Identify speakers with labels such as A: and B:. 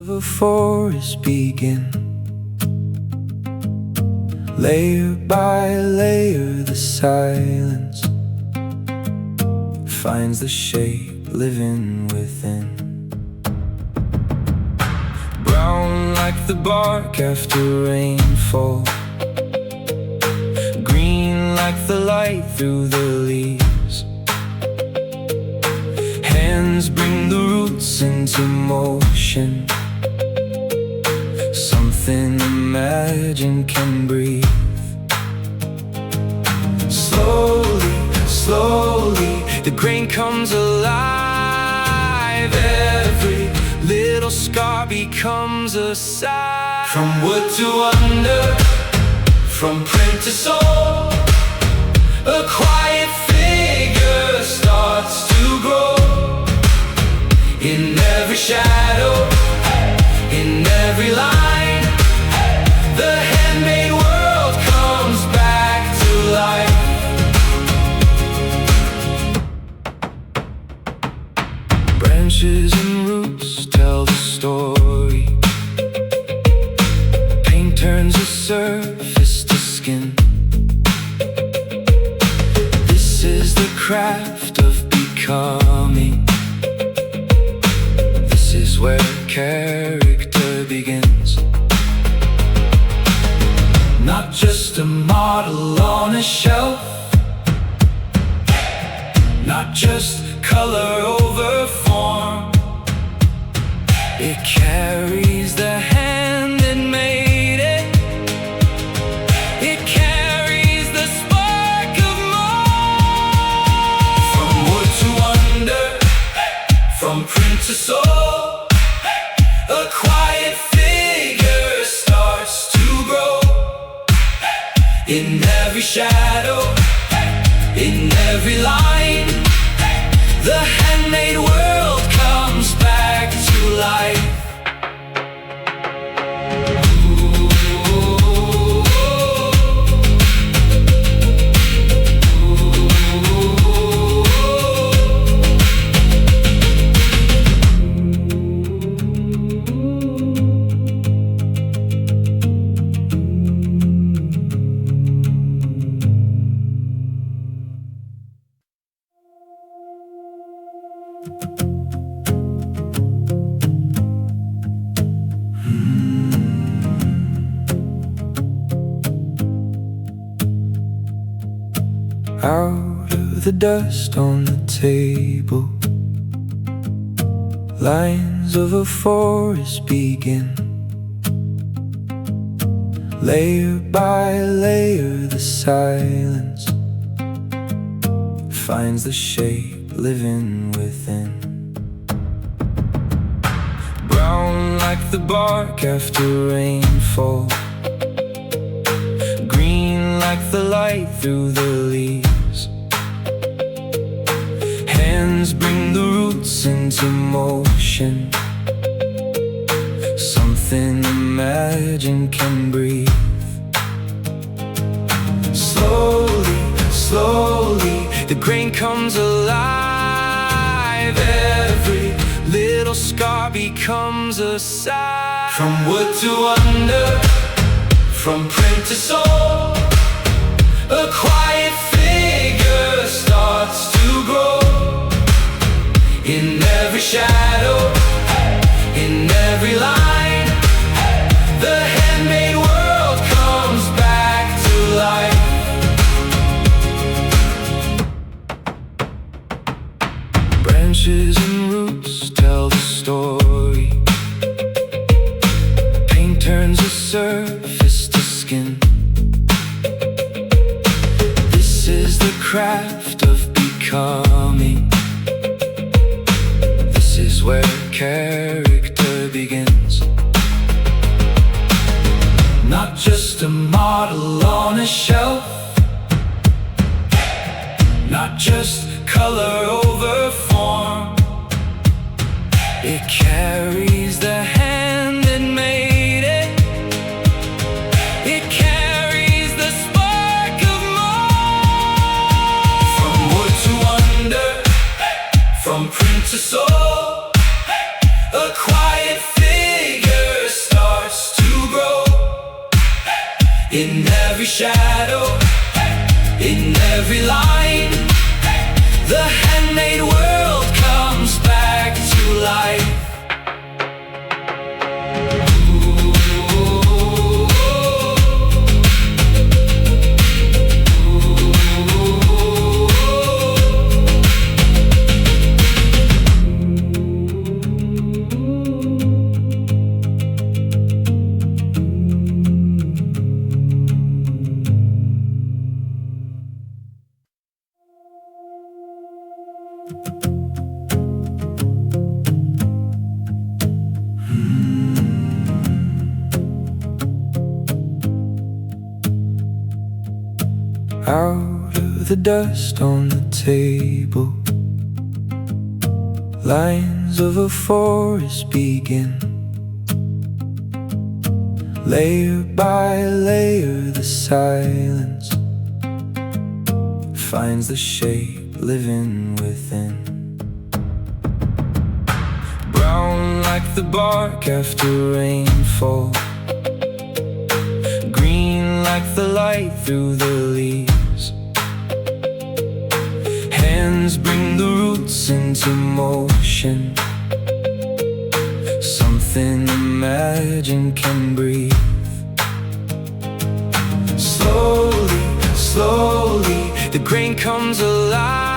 A: The forest begin. Layer by layer the silence finds the shape living within. Brown like the bark after rainfall, green like the light through the leaves. Hands bring the roots into motion. Something imagined can breathe. Slowly, slowly, the grain comes alive. Every little scar becomes a sigh. From wood to wonder, from print to soul, a quiet figure starts to grow. In every shadow, in every line, the handmade world comes back to life. Branches and roots tell the story. Paint turns the surface to skin. This is the craft of becoming. This is where character begins. Not just a model on a shelf, not just color over form. It carries the hand that made it. It carries the spark of more. From wood to wonder, from print to soul, a quiet figure starts to grow. In every shadow, in every line, the handmade world comes back to life. Out of the dust on the table, lines of a forest begin. Layer by layer the silence finds the shape living within. Brown like the bark after rainfall, green like the light through the leaves. Hands bring the roots into motion. Something imagined can breathe. Slowly, slowly, the grain comes alive. Every little scar becomes a sigh. From wood to wonder, from print to soul, a quiet figure starts to grow. In every shadow, in every line, the handmade world comes back to life. Branches and roots tell the story. Paint turns the surface to skin. This is the craft of becoming. This is where character begins. Not just a model on a shelf, not just color over form. It carries the hand that made it. It carries the spark of more. From wood to wonder, from print to soul, a quiet figure In every shadow, in every line, the handmade world comes back to life. Out of the dust on the table, lines of a forest begin. Layer by layer the silence finds the shape living within. Brown like the bark after rainfall, green like the light through the leaves. Hands bring the roots into motion, something imagined can breathe. Slowly, slowly, the grain comes alive.